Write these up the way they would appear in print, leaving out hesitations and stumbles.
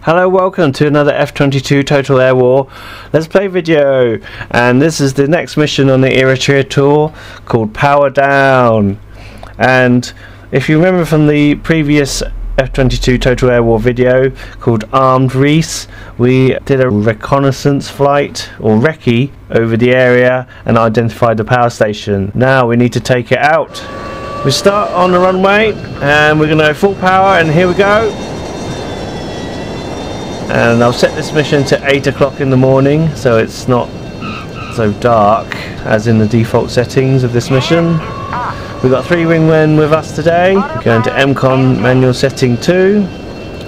Hello, welcome to another F22 Total Air War Let's Play video, and this is the next mission on the Eritrea Tour called Power Down. And if you remember from the previous F22 Total Air War video called Armed Reese, we did a reconnaissance flight or recce over the area and identified the power station. Now we need to take it out. We start on the runway and we're going to go full power, and here we go. And I'll set this mission to 8 o'clock in the morning so it's not so dark as in the default settings of this mission. We've got 3 wingmen with us today. We're going to MCON manual setting 2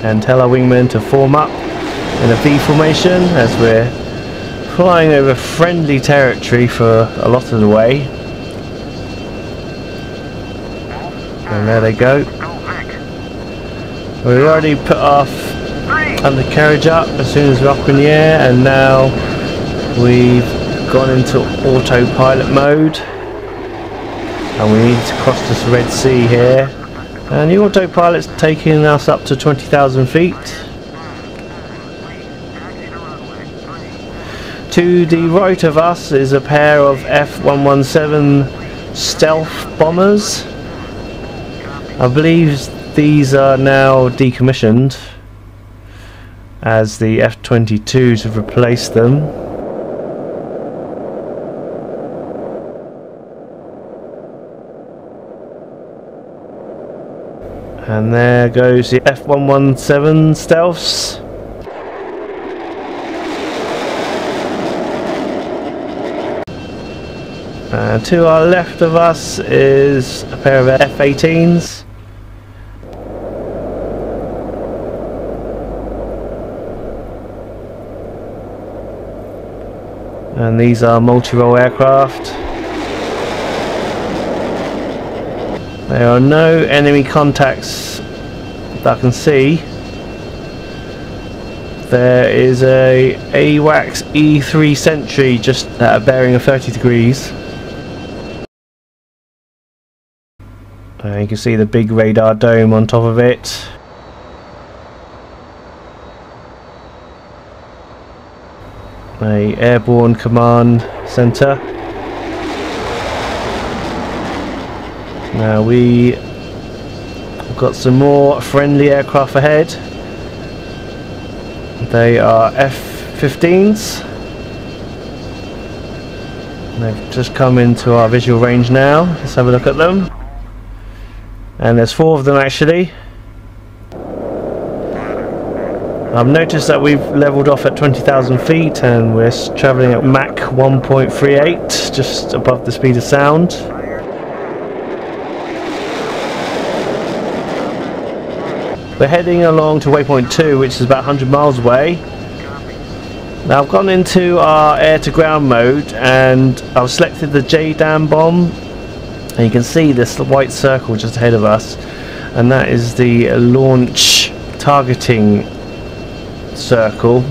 and tell our wingmen to form up in a V formation as we're flying over friendly territory for a lot of the way. And there they go. We've already put off undercarriage up as soon as we're up in the air, and now we've gone into autopilot mode and we need to cross this Red Sea here, and the autopilot's taking us up to 20,000 feet. To the right of us is a pair of F117 stealth bombers. I believe these are now decommissioned as the F22s have replaced them. And there goes the F117 stealths. And to our left of us is a pair of F-18s. And these are multi-role aircraft. There are no enemy contacts that I can see. There is a AWACS E3 Sentry just at a bearing of 30 degrees. And you can see the big radar dome on top of it. A airborne command center. Now we've got some more friendly aircraft ahead. They are F-15s. They've just come into our visual range now. Let's have a look at them. And there's 4 of them actually. I've noticed that we've leveled off at 20,000 feet and we're travelling at Mach 1.38, just above the speed of sound. We're heading along to waypoint 2, which is about 100 miles away. Now I've gone into our air-to-ground mode and I've selected the JDAM bomb, and you can see this white circle just ahead of us, and that is the launch targeting circle.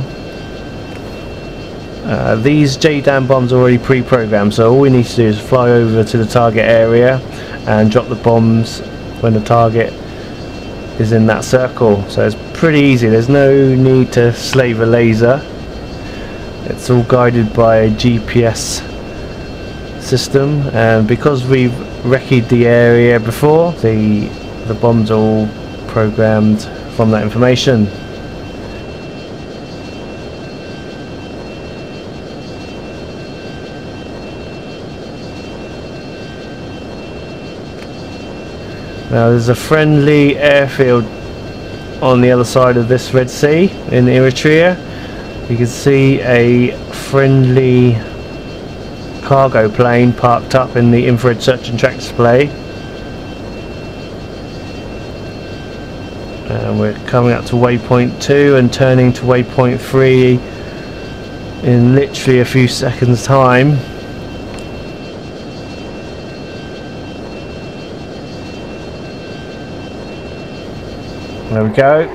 These JDAM bombs are already pre-programmed, so all we need to do is fly over to the target area and drop the bombs when the target is in that circle. So it's pretty easy, there's no need to slave a laser. It's all guided by a GPS system, and because we've recce'd the area before, the bombs are all programmed from that information. Now there's a friendly airfield on the other side of this Red Sea in Eritrea. You can see a friendly cargo plane parked up in the infrared search and track display. And we're coming up to waypoint 2 and turning to waypoint 3 in literally a few seconds time. There we go.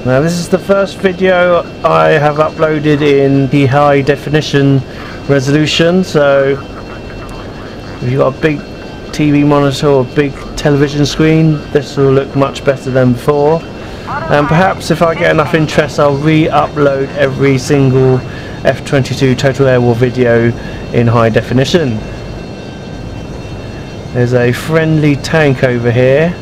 Now this is the first video I have uploaded in the high definition resolution, so if you've got a big TV monitor or big television screen, this will look much better than before. And perhaps if I get enough interest, I'll re-upload every single F22 Total Air War video in high definition. There's a friendly tank over here.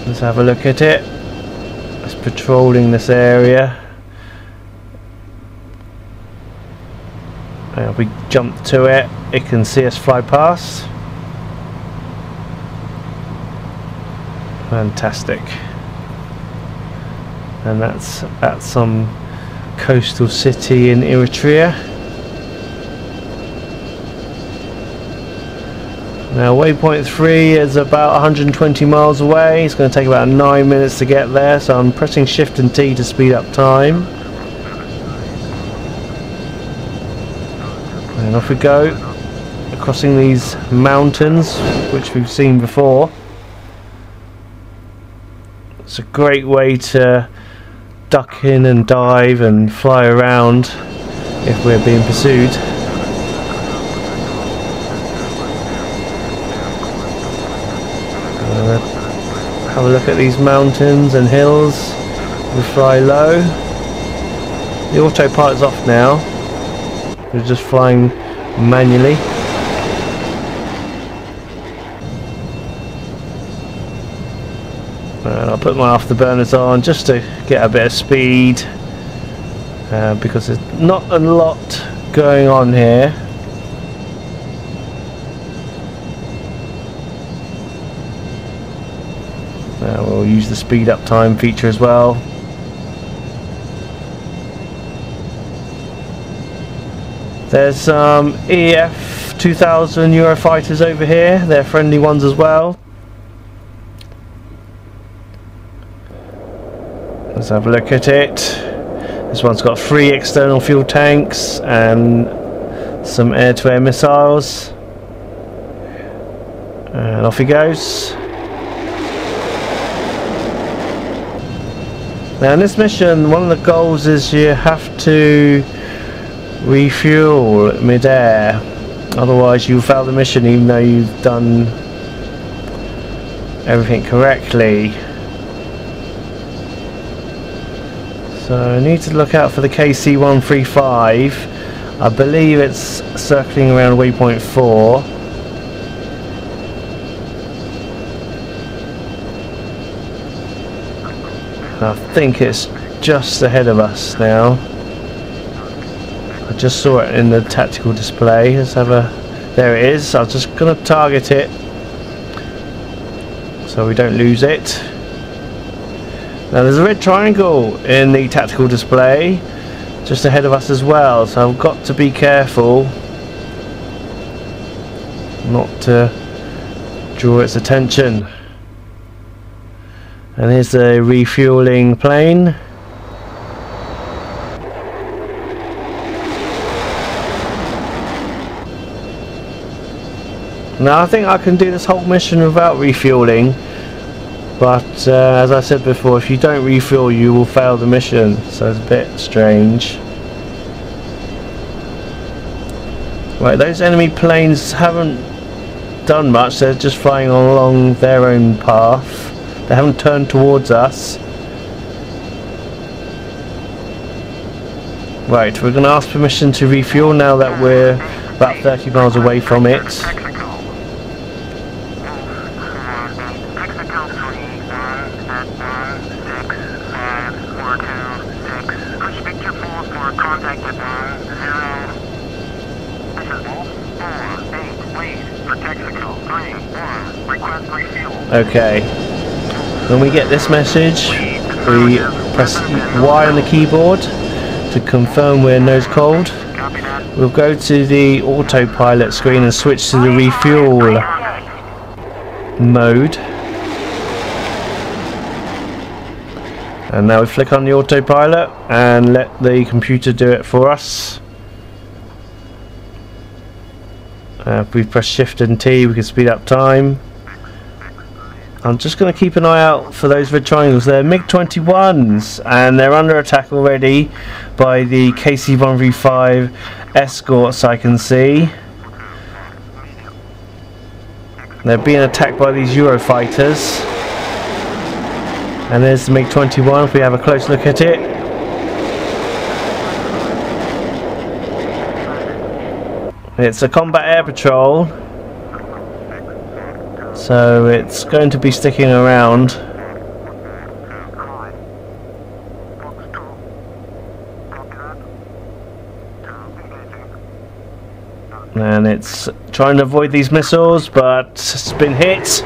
Let's have a look at it. It's patrolling this area. If we jump to it, it can see us fly past. Fantastic. And that's at some coastal city in Eritrea. Now waypoint 3 is about 120 miles away. It's going to take about 9 minutes to get there, so I'm pressing Shift and T to speed up time. And off we go, crossing these mountains which we've seen before. It's a great way to duck in and dive and fly around if we're being pursued. Have a look at these mountains and hills. We fly low. The autopilot's off now. We're just flying manually. And I'll put my afterburners on just to get a bit of speed, because there's not a lot going on here. We'll use the speed up time feature as well. There's some EF2000 Eurofighters over here. They're friendly ones as well. Let's have a look at it. This one's got 3 external fuel tanks and some air-to-air missiles. And off he goes. Now in this mission, one of the goals is you have to refuel mid-air, otherwise you'll fail the mission even though you've done everything correctly. So I need to look out for the KC-135. I believe it's circling around waypoint 4. I think it's just ahead of us now. I just saw it in the tactical display. Let's have a... there it is. I'm just going to target it so we don't lose it. Now there's a red triangle in the tactical display just ahead of us as well, so I've got to be careful not to draw its attention. And here's the refueling plane. Now I think I can do this whole mission without refueling, but as I said before, if you don't refuel you will fail the mission, so it's a bit strange. Right, those enemy planes haven't done much, they're just flying along their own path. They haven't turned towards us. Right, we're going to ask permission to refuel now that we're about 30 miles away from it. Okay, when we get this message, we press Y on the keyboard to confirm we're nose cold. we'll go to the autopilot screen and switch to the refuel mode. And now we flick on the autopilot and let the computer do it for us. If we press Shift and T, we can speed up time. I'm just going to keep an eye out for those red triangles. They're MiG-21s and they're under attack already by the KC-135 escorts, I can see. They're being attacked by these Eurofighters. And there's the MiG-21 if we have a close look at it. It's a combat air patrol, so it's going to be sticking around. And it's trying to avoid these missiles, but it's been hit.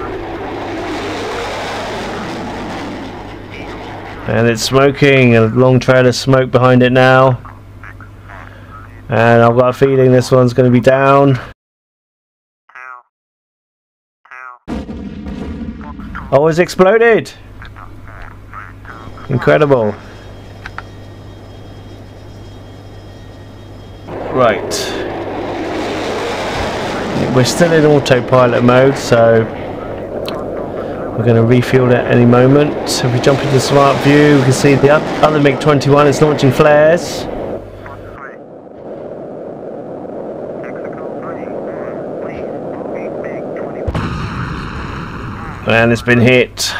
And it's smoking, a long trail of smoke behind it now. And I've got a feeling this one's going to be down. Oh, it's exploded! Incredible. Right. We're still in autopilot mode, so we're going to refuel at any moment. If we jump into smart view, we can see the other MiG-21 is launching flares. And it's been hit.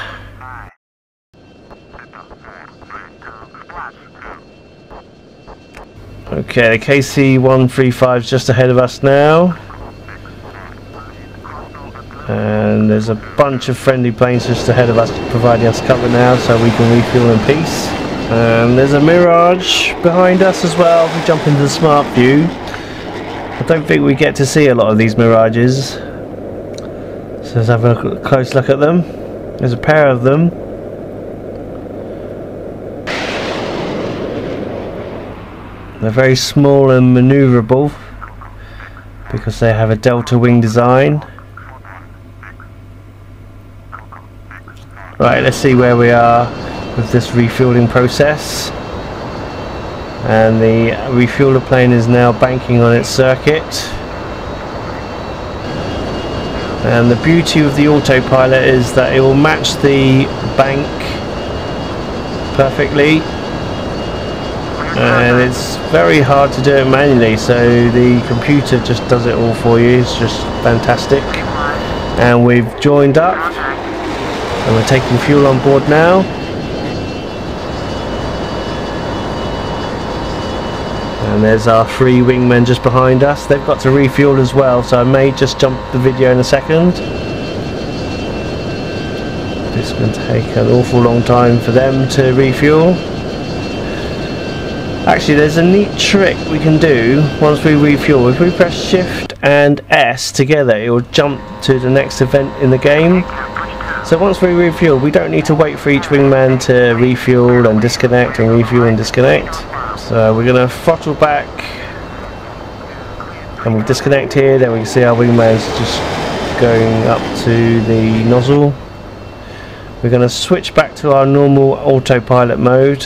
Okay, the KC-135 is just ahead of us now. And there's a bunch of friendly planes just ahead of us providing us cover now so we can refuel in peace. And there's a Mirage behind us as well if we jump into the smart view. I don't think we get to see a lot of these Mirages. So let's have a close look at them. There's a pair of them. They're very small and manoeuvrable because they have a delta wing design. Right, let's see where we are with this refueling process. And the refueler plane is now banking on its circuit. And the beauty of the autopilot is that it will match the bank perfectly. And it's very hard to do it manually, so the computer just does it all for you. It's just fantastic. And we've joined up. And we're taking fuel on board now. And there's our three wingmen just behind us. They've got to refuel as well, so I may just jump the video in a second. It's going to take an awful long time for them to refuel. Actually, there's a neat trick we can do once we refuel. If we press Shift and S together, it will jump to the next event in the game. So once we refuel, we don't need to wait for each wingman to refuel and disconnect and refuel and disconnect. So we're going to throttle back and we'll disconnect here, then we can see our wingman's just going up to the nozzle. We're going to switch back to our normal autopilot mode.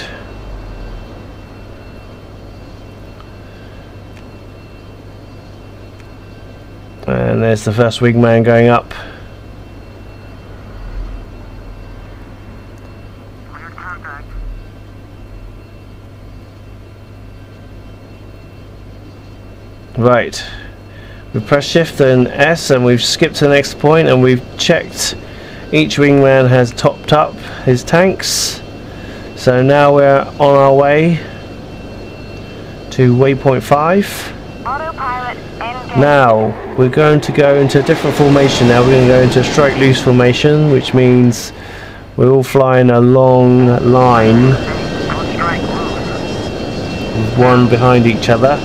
And there's the first wingman going up. Right, we press Shift and S and we've skipped to the next point and we've checked each wingman has topped up his tanks. So now we're on our way to waypoint 5. Now we're going to go into a different formation now. We're going to go into a strike loose formation, which means we're all flying a long line with one behind each other.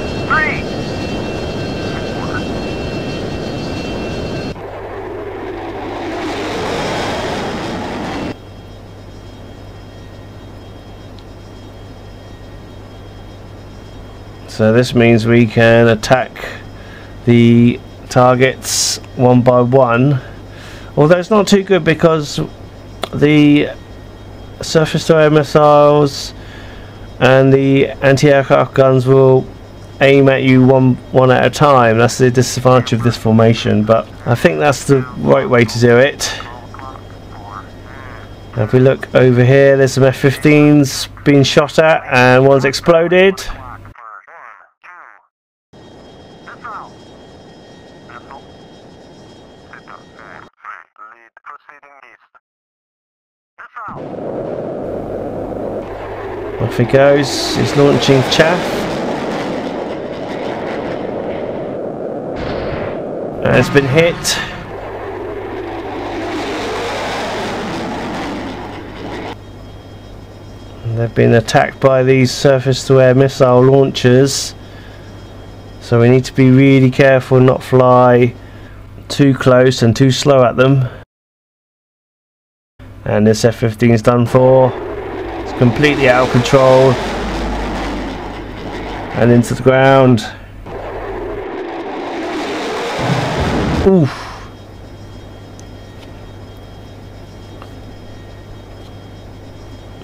So this means we can attack the targets one by one, although it's not too good because the surface-to-air missiles and the anti-aircraft guns will aim at you one at a time. That's the disadvantage of this formation, but I think that's the right way to do it. If we look over here, there's some F-15s being shot at and one's exploded. Off he goes, he's launching chaff. And it's been hit. And they've been attacked by these surface-to-air missile launchers. So we need to be really careful not fly too close and too slow at them. And this F-15 is done for. It's completely out of control and into the ground. Oof.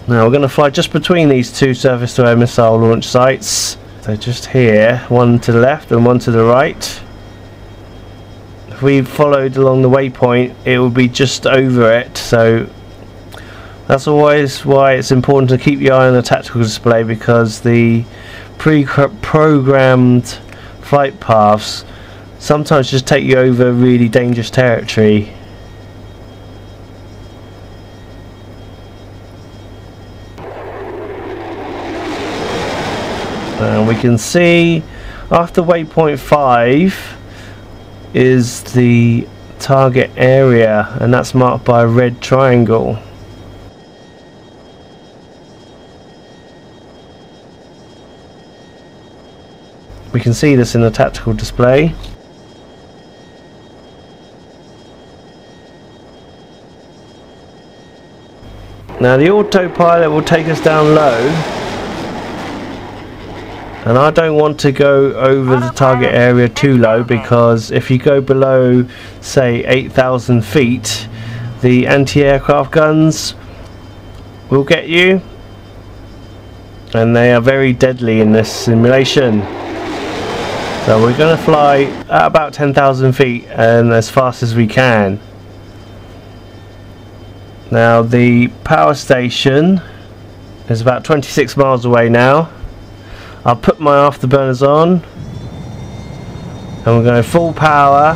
Now we're going to fly just between these two surface-to-air missile launch sites. So just here, one to the left and one to the right. If we followed along the waypoint, it would be just over it. So that's always why it's important to keep your eye on the tactical display, because the pre-programmed flight paths sometimes just take you over really dangerous territory. And we can see after waypoint 5 is the target area, and that's marked by a red triangle. We can see this in the tactical display. Now the autopilot will take us down low, and I don't want to go over the target area too low, because if you go below say 8,000 feet, the anti-aircraft guns will get you, and they are very deadly in this simulation. So we're going to fly at about 10,000 feet and as fast as we can. Now the power station is about 26 miles away now. I'll put my afterburners on and we're going full power.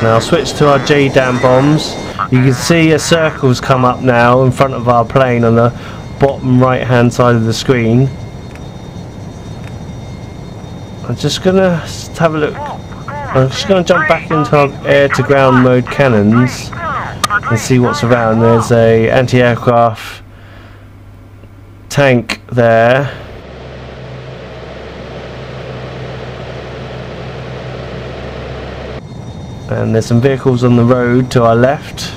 Now I'll switch to our JDAM bombs. You can see a circle's come up now in front of our plane on the bottom right hand side of the screen. I'm just going to have a look. I'm just going to jump back into our air to ground mode cannons and see what's around. There's a anti-aircraft tank there. And there's some vehicles on the road to our left.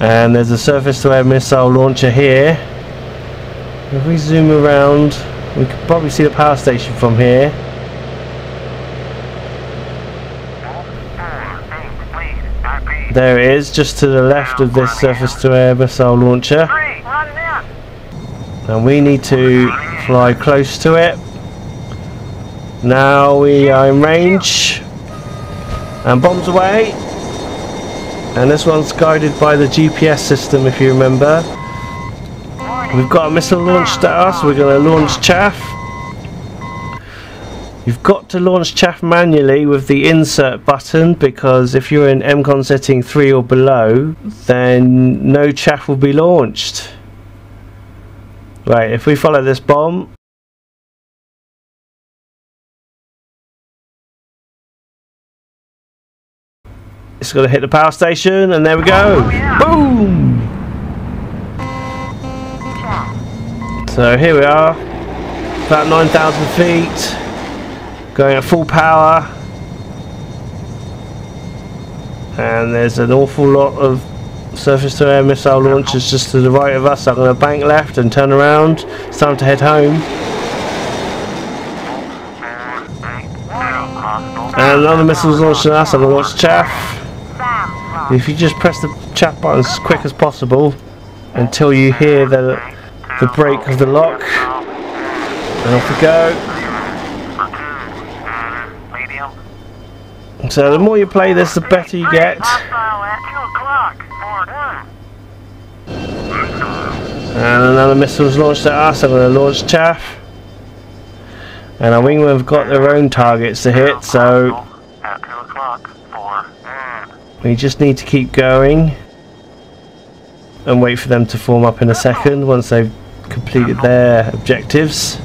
And there's a surface-to-air missile launcher here. If we zoom around, we can probably see the power station from here. There it is, just to the left of this surface-to-air missile launcher. And we need to fly close to it. Now we are in range. And bombs away. And this one's guided by the GPS system, if you remember. We've got a missile launched at us. We're going to launch chaff. You've got to launch chaff manually with the insert button, because if you're in MCON setting 3 or below, then no chaff will be launched. Right, if we follow this bomb, it's going to hit the power station, and there we go. Boom! So here we are, about 9,000 feet, going at full power, and there's an awful lot of surface-to-air missile launchers just to the right of us. I'm going to bank left and turn around. It's time to head home. And another missile's launched at us. I'm going to launch chaff. If you just press the chaff button as quick as possible until you hear the break of the lock, and off we go. So the more you play this, the better you get. And another missile's launched at us. I'm going to launch chaff. And our wingmen have got their own targets to hit, so we just need to keep going and wait for them to form up in a second once they've completed their objectives.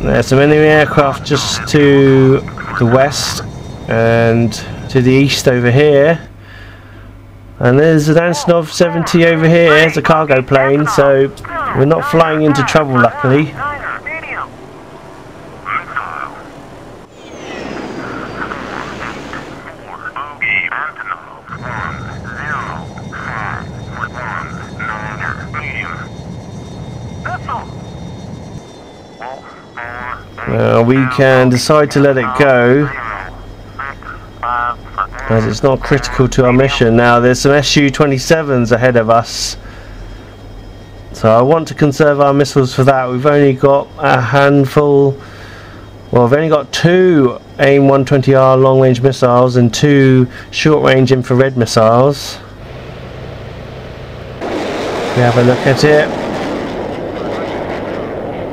There's some enemy aircraft just to the west and to the east over here. And there's an Antonov 70 over here. It's a cargo plane, so we're not flying into trouble, luckily. We can decide to let it go as it's not critical to our mission. Now there's some Su-27s ahead of us, so I want to conserve our missiles for that. We've only got a handful, well, we've only got 2 AIM-120R long-range missiles and 2 short-range infrared missiles. We have a look at it,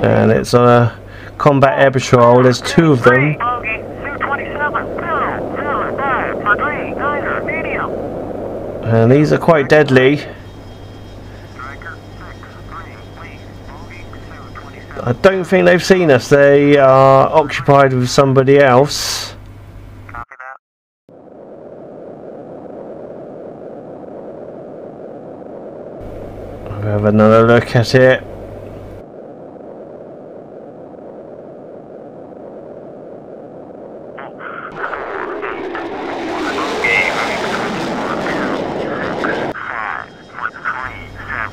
and it's on a combat air patrol. There's 2 of them. And these are quite deadly. I don't think they've seen us. They are occupied with somebody else. I'll have another look at it.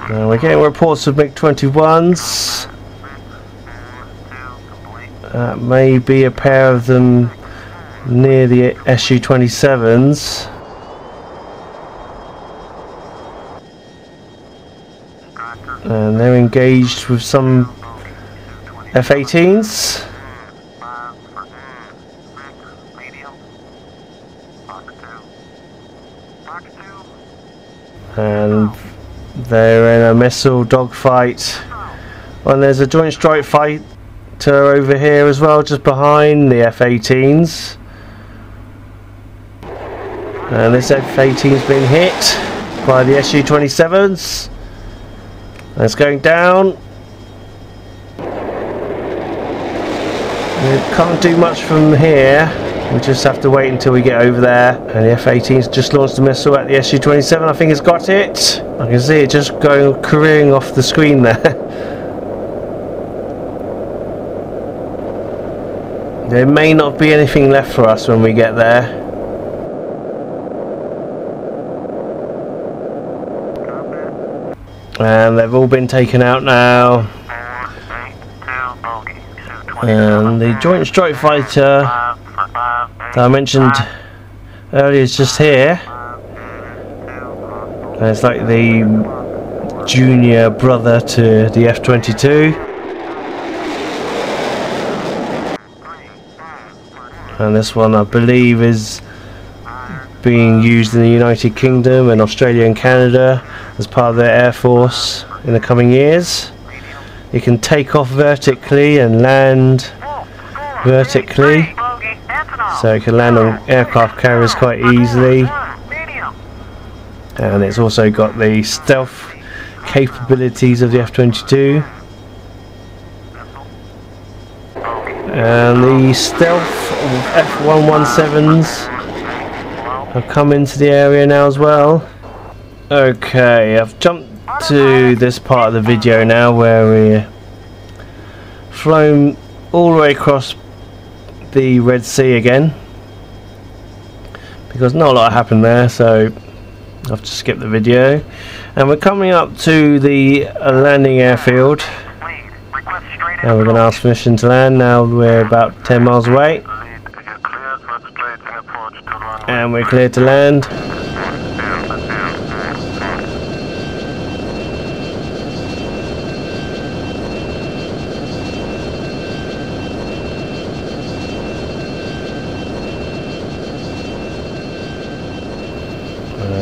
We're getting reports of MiG-21s. Maybe a pair of them near the Su-27s. And they're engaged with some F-18s. And they're in a missile dogfight. And there's a joint strike fighter over here as well, just behind the F-18s. And this F-18's been hit by the Su-27s. It's going down. We can't do much from here. We just have to wait until we get over there. And the F-18's just launched a missile at the Su-27. I think it's got it. I can see it just going careering off the screen there. There may not be anything left for us when we get there. And they've all been taken out now. And the joint strike fighter that I mentioned earlier is just here. And it's like the junior brother to the F22. And this one I believe is being used in the United Kingdom and Australia and Canada as part of their air force in the coming years. It can take off vertically and land vertically, so it can land on aircraft carriers quite easily. And it's also got the stealth capabilities of the F22. And the stealth F117s have come into the area now as well. Okay, I've jumped to this part of the video now where we're flown all the way across the Red Sea again, because not a lot happened there, so I have to skip the video. And we're coming up to the landing airfield. And we're going to ask permission to land. Now we're about 10 miles away. And we're clear to land.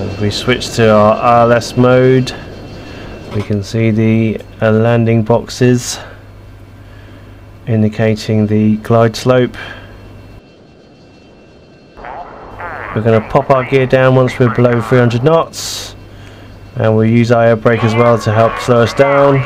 If we switch to our RLS mode, we can see the landing boxes indicating the glide slope. We're going to pop our gear down once we're below 300 knots, and we'll use our air brake as well to help slow us down.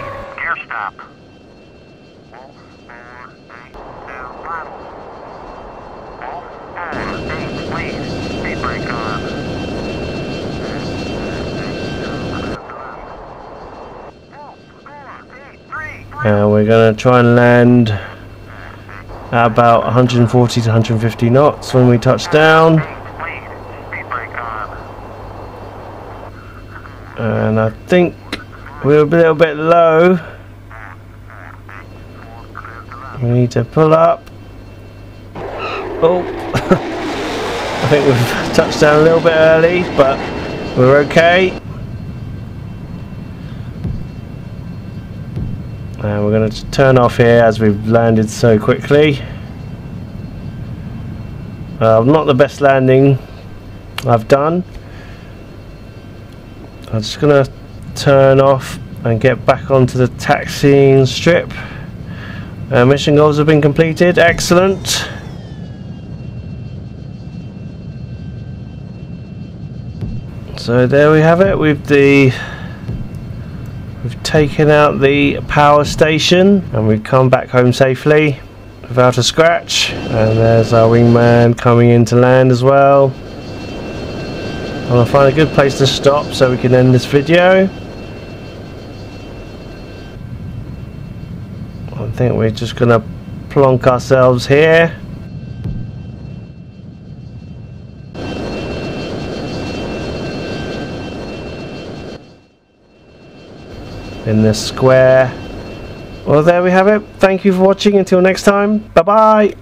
And we're going to try and land at about 140 to 150 knots when we touch down. And I think we're a little bit low. We need to pull up. Oh, I think we've touched down a little bit early, but we're okay. And we're going to turn off here as we've landed so quickly. Not the best landing I've done. I'm just going to turn off and get back onto the taxiing strip. Mission goals have been completed. Excellent. So there we have it. We've taken out the power station and we've come back home safely without a scratch. And there's our wingman coming in to land as well. I'm going to find a good place to stop so we can end this video. I think we're just going to plonk ourselves here. In this square. Well, there we have it. Thank you for watching. Until next time. Bye bye.